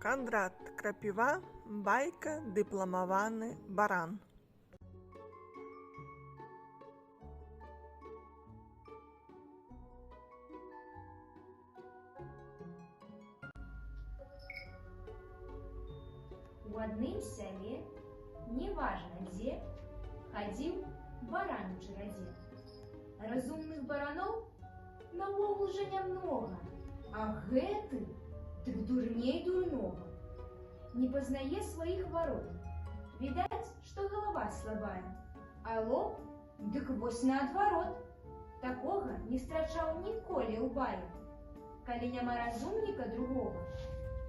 Кандрат Крапіва, байка «Дыпламаваны баран». У адным сяле, неважна дзе, хадзіў баран-чарадзей. Разумных бараноў наогул жа нямнога, а гэты дык дурней дурнога. Не пазнае сваіх варот. Відаць, што галава слабая, а лоб дык вось наадварот. Такога не страчаў ніколі ў баі. Калі няма разумніка другога,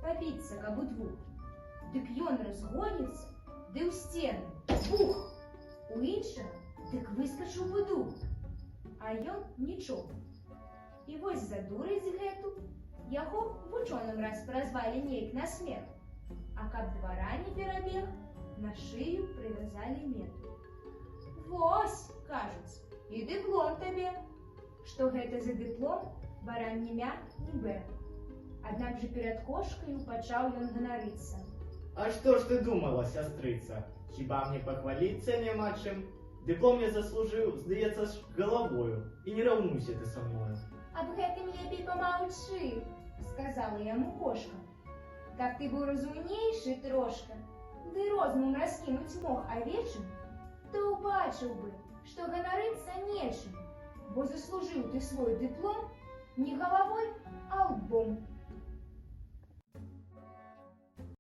пабіцца каб удвух, дык ён разгоніцца, ды ў сцены, бух! У іншага дык выскачыў бы дух, а ён нічога. І вось за дурасць гэту яго вучоным раз празвалі нейк на смех, а каб двара не перабег, на шыю прывязалі мету. Вось, кажуць, і дыплом табе. Што гэта за дыплом, баран ні мя, ні бэ. Аднак жа перад кошкаю пачаў ён ганарыцца. А што ж ты думала, сястрыца? Хіба мне пахваліцца няма чым? Дыплом я заслужыў, здаецца ж, галавою, і не раўнуйся ты са мною. Аб гэтым лепей памаўчы, сказала яму кошка. Каб ты быў разумнейшы трошка, ды розумам раскінуць мог авечым, то убачыў бы, што ганарыцца нечым, бо заслужыў ты свой дыплом не галавой, а лбом.